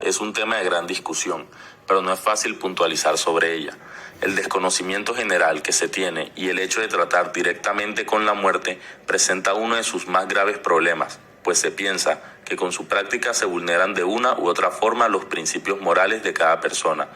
es un tema de gran discusión, pero no es fácil puntualizar sobre ella. El desconocimiento general que se tiene y el hecho de tratar directamente con la muerte presenta uno de sus más graves problemas, pues se piensa que con su práctica se vulneran de una u otra forma los principios morales de cada persona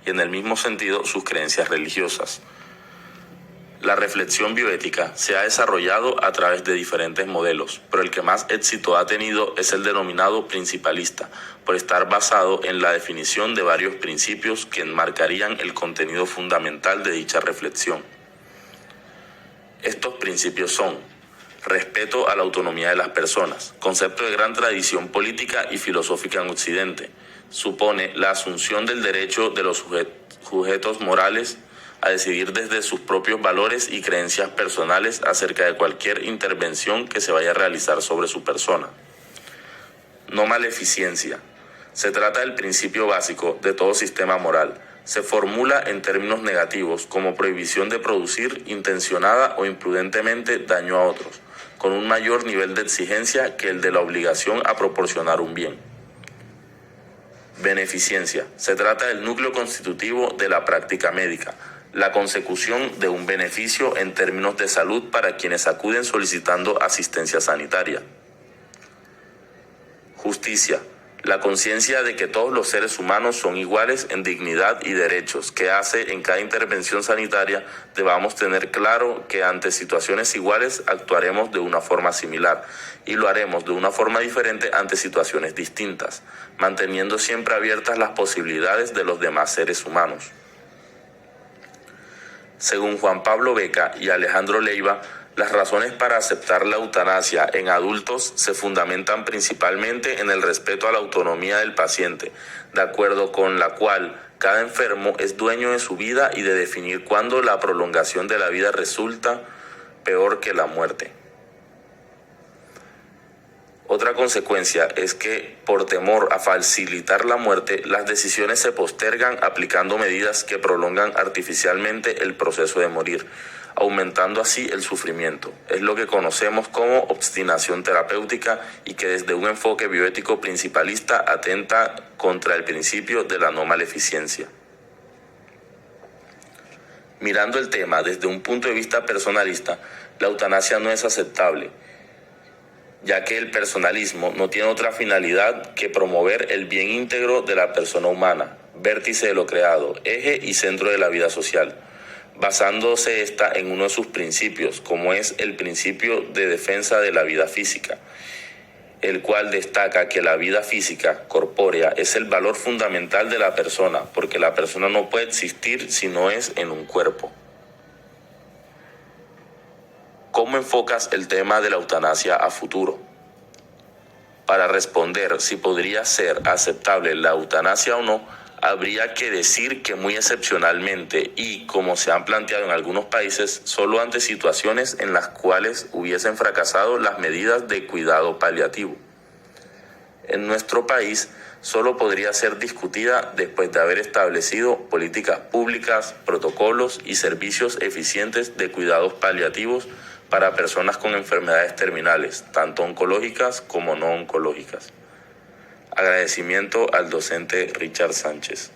y en el mismo sentido sus creencias religiosas. La reflexión bioética se ha desarrollado a través de diferentes modelos, pero el que más éxito ha tenido es el denominado principalista, por estar basado en la definición de varios principios que enmarcarían el contenido fundamental de dicha reflexión. Estos principios son: respeto a la autonomía de las personas, concepto de gran tradición política y filosófica en Occidente. Supone la asunción del derecho de los sujetos morales a decidir desde sus propios valores y creencias personales acerca de cualquier intervención que se vaya a realizar sobre su persona. No maleficencia. Se trata del principio básico de todo sistema moral. Se formula en términos negativos como prohibición de producir intencionada o imprudentemente daño a otros, con un mayor nivel de exigencia que el de la obligación a proporcionar un bien. Beneficencia. Se trata del núcleo constitutivo de la práctica médica, la consecución de un beneficio en términos de salud para quienes acuden solicitando asistencia sanitaria. Justicia. La conciencia de que todos los seres humanos son iguales en dignidad y derechos, que hace en cada intervención sanitaria debamos tener claro que ante situaciones iguales actuaremos de una forma similar y lo haremos de una forma diferente ante situaciones distintas, manteniendo siempre abiertas las posibilidades de los demás seres humanos. Según Juan Pablo Beca y Alejandro Leiva, las razones para aceptar la eutanasia en adultos se fundamentan principalmente en el respeto a la autonomía del paciente, de acuerdo con la cual cada enfermo es dueño de su vida y de definir cuándo la prolongación de la vida resulta peor que la muerte. Otra consecuencia es que, por temor a facilitar la muerte, las decisiones se postergan aplicando medidas que prolongan artificialmente el proceso de morir, aumentando así el sufrimiento. Es lo que conocemos como obstinación terapéutica y que desde un enfoque bioético principalista atenta contra el principio de la no maleficencia. Mirando el tema desde un punto de vista personalista, la eutanasia no es aceptable, ya que el personalismo no tiene otra finalidad que promover el bien íntegro de la persona humana, vértice de lo creado, eje y centro de la vida social, basándose esta en uno de sus principios, como es el principio de defensa de la vida física, el cual destaca que la vida física, corpórea, es el valor fundamental de la persona, porque la persona no puede existir si no es en un cuerpo. ¿Cómo enfocas el tema de la eutanasia a futuro? Para responder si podría ser aceptable la eutanasia o no, habría que decir que muy excepcionalmente y, como se han planteado en algunos países, solo ante situaciones en las cuales hubiesen fracasado las medidas de cuidado paliativo. En nuestro país, solo podría ser discutida después de haber establecido políticas públicas, protocolos y servicios eficientes de cuidados paliativos para personas con enfermedades terminales, tanto oncológicas como no oncológicas. Agradecimiento al docente Richard Sánchez.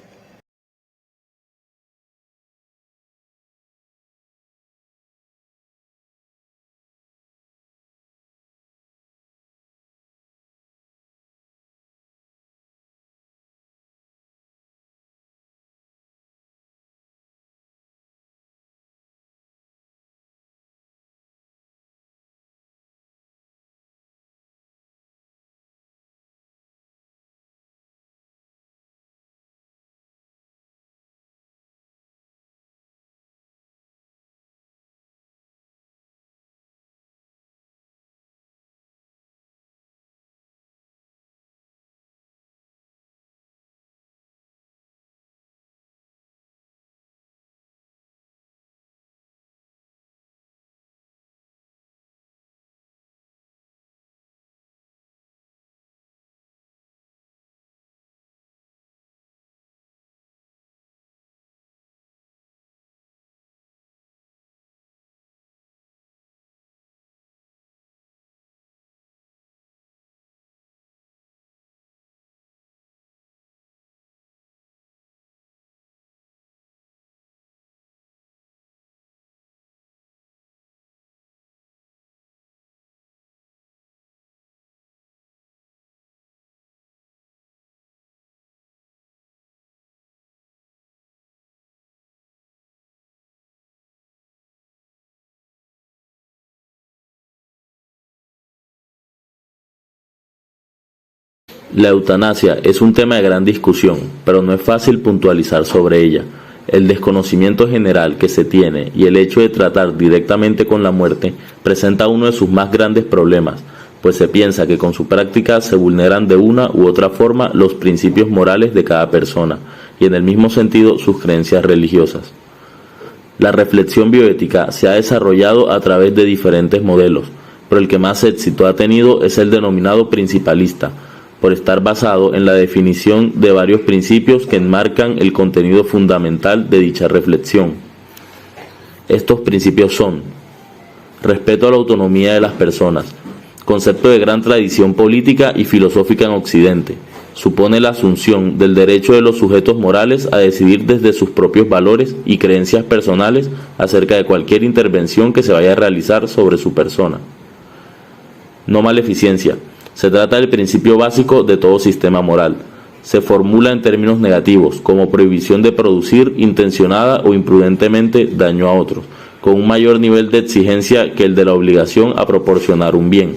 La eutanasia es un tema de gran discusión, pero no es fácil puntualizar sobre ella. El desconocimiento general que se tiene y el hecho de tratar directamente con la muerte presenta uno de sus más grandes problemas, pues se piensa que con su práctica se vulneran de una u otra forma los principios morales de cada persona y en el mismo sentido sus creencias religiosas. La reflexión bioética se ha desarrollado a través de diferentes modelos, pero el que más éxito ha tenido es el denominado principalista, por estar basado en la definición de varios principios que enmarcan el contenido fundamental de dicha reflexión. Estos principios son: respeto a la autonomía de las personas, concepto de gran tradición política y filosófica en Occidente. Supone la asunción del derecho de los sujetos morales a decidir desde sus propios valores y creencias personales acerca de cualquier intervención que se vaya a realizar sobre su persona. No maleficencia. Se trata del principio básico de todo sistema moral. Se formula en términos negativos, como prohibición de producir intencionada o imprudentemente daño a otros, con un mayor nivel de exigencia que el de la obligación a proporcionar un bien.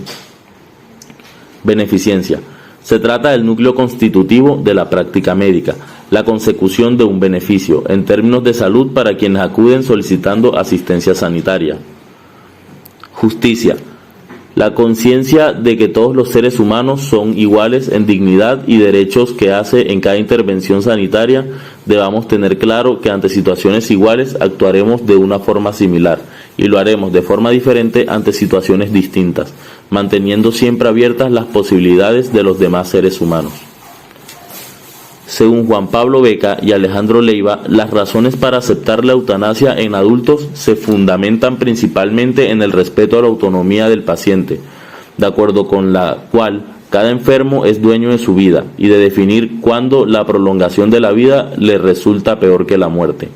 Beneficencia. Se trata del núcleo constitutivo de la práctica médica, la consecución de un beneficio en términos de salud para quienes acuden solicitando asistencia sanitaria. Justicia. La conciencia de que todos los seres humanos son iguales en dignidad y derechos que hace en cada intervención sanitaria, debamos tener claro que ante situaciones iguales actuaremos de una forma similar y lo haremos de forma diferente ante situaciones distintas, manteniendo siempre abiertas las posibilidades de los demás seres humanos. Según Juan Pablo Beca y Alejandro Leiva, las razones para aceptar la eutanasia en adultos se fundamentan principalmente en el respeto a la autonomía del paciente, de acuerdo con la cual cada enfermo es dueño de su vida y de definir cuándo la prolongación de la vida le resulta peor que la muerte.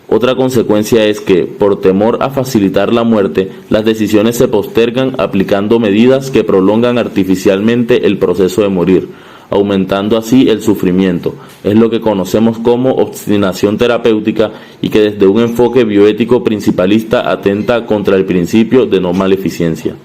Otra consecuencia es que, por temor a facilitar la muerte, las decisiones se postergan aplicando medidas que prolongan artificialmente el proceso de morir, aumentando así el sufrimiento. Es lo que conocemos como obstinación terapéutica y que desde un enfoque bioético principalista atenta contra el principio de no maleficencia.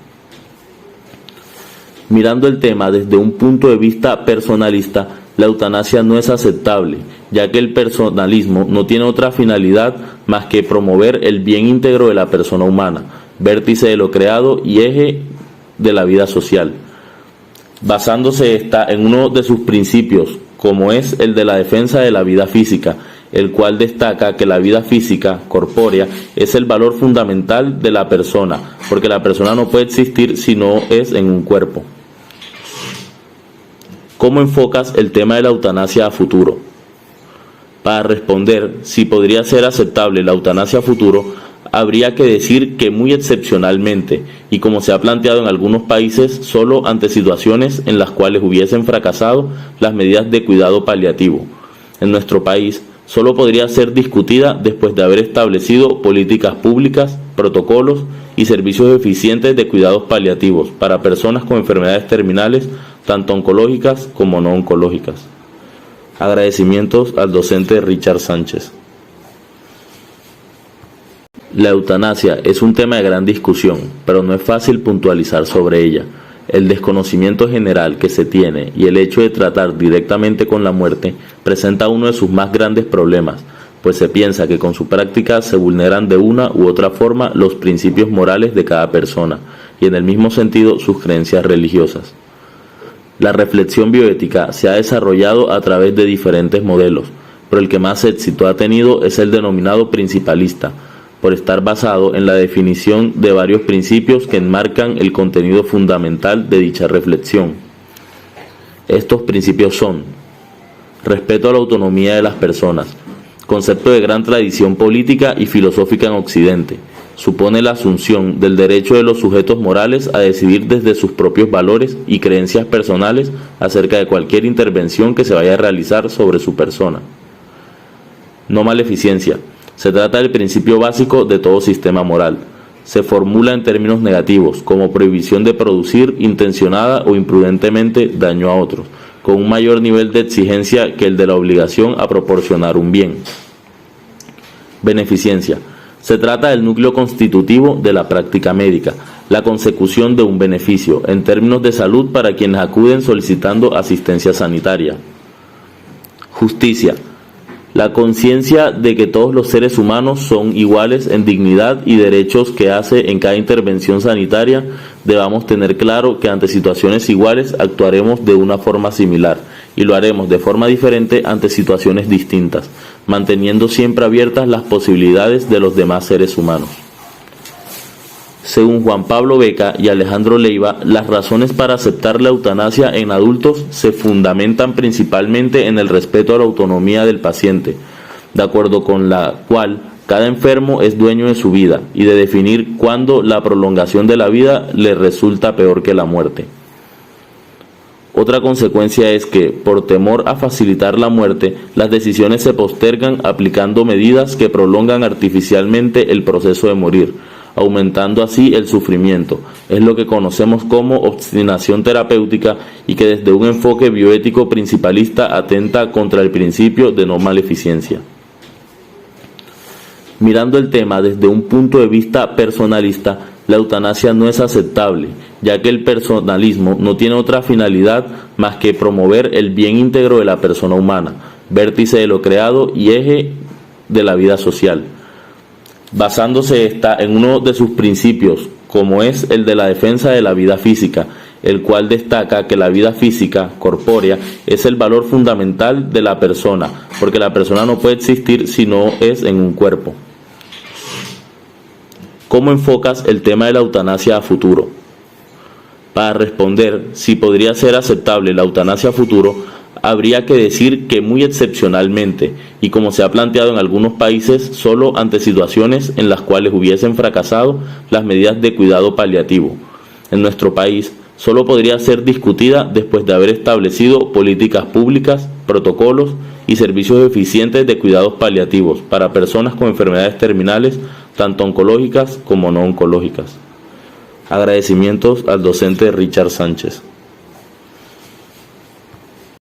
Mirando el tema desde un punto de vista personalista, la eutanasia no es aceptable, ya que el personalismo no tiene otra finalidad más que promover el bien íntegro de la persona humana, vértice de lo creado y eje de la vida social, basándose en uno de sus principios, como es el de la defensa de la vida física, el cual destaca que la vida física, corpórea, es el valor fundamental de la persona, porque la persona no puede existir si no es en un cuerpo. ¿Cómo enfocas el tema de la eutanasia a futuro? Para responder si podría ser aceptable la eutanasia a futuro, habría que decir que muy excepcionalmente, y como se ha planteado en algunos países, solo ante situaciones en las cuales hubiesen fracasado las medidas de cuidado paliativo. En nuestro país, solo podría ser discutida después de haber establecido políticas públicas, protocolos y servicios eficientes de cuidados paliativos para personas con enfermedades terminales, tanto oncológicas como no oncológicas. Agradecimientos al docente Richard Sánchez. La eutanasia es un tema de gran discusión, pero no es fácil puntualizar sobre ella. El desconocimiento general que se tiene y el hecho de tratar directamente con la muerte presenta uno de sus más grandes problemas, pues se piensa que con su práctica se vulneran de una u otra forma los principios morales de cada persona y en el mismo sentido sus creencias religiosas. La reflexión bioética se ha desarrollado a través de diferentes modelos, pero el que más éxito ha tenido es el denominado principalista, por estar basado en la definición de varios principios que enmarcan el contenido fundamental de dicha reflexión. Estos principios son: respeto a la autonomía de las personas, concepto de gran tradición política y filosófica en Occidente. Supone la asunción del derecho de los sujetos morales a decidir desde sus propios valores y creencias personales acerca de cualquier intervención que se vaya a realizar sobre su persona. No maleficencia. Se trata del principio básico de todo sistema moral. Se formula en términos negativos, como prohibición de producir intencionada o imprudentemente daño a otros, con un mayor nivel de exigencia que el de la obligación a proporcionar un bien. Beneficencia. Se trata del núcleo constitutivo de la práctica médica, la consecución de un beneficio en términos de salud para quienes acuden solicitando asistencia sanitaria. Justicia. La conciencia de que todos los seres humanos son iguales en dignidad y derechos que hace en cada intervención sanitaria, debamos tener claro que ante situaciones iguales actuaremos de una forma similar y lo haremos de forma diferente ante situaciones distintas, manteniendo siempre abiertas las posibilidades de los demás seres humanos. Según Juan Pablo Beca y Alejandro Leiva, las razones para aceptar la eutanasia en adultos se fundamentan principalmente en el respeto a la autonomía del paciente, de acuerdo con la cual cada enfermo es dueño de su vida y de definir cuándo la prolongación de la vida le resulta peor que la muerte. Otra consecuencia es que, por temor a facilitar la muerte, las decisiones se postergan aplicando medidas que prolongan artificialmente el proceso de morir, aumentando así el sufrimiento. Es lo que conocemos como obstinación terapéutica y que desde un enfoque bioético principalista atenta contra el principio de no maleficencia. Mirando el tema desde un punto de vista personalista, la eutanasia no es aceptable, ya que el personalismo no tiene otra finalidad más que promover el bien íntegro de la persona humana, vértice de lo creado y eje de la vida social, basándose esta en uno de sus principios, como es el de la defensa de la vida física, el cual destaca que la vida física, corpórea, es el valor fundamental de la persona, porque la persona no puede existir si no es en un cuerpo. ¿Cómo enfocas el tema de la eutanasia a futuro? Para responder si podría ser aceptable la eutanasia a futuro, habría que decir que muy excepcionalmente, y como se ha planteado en algunos países, solo ante situaciones en las cuales hubiesen fracasado las medidas de cuidado paliativo. En nuestro país, solo podría ser discutida después de haber establecido políticas públicas, protocolos y servicios eficientes de cuidados paliativos para personas con enfermedades terminales, tanto oncológicas como no oncológicas. Agradecimientos al docente Richard Sánchez.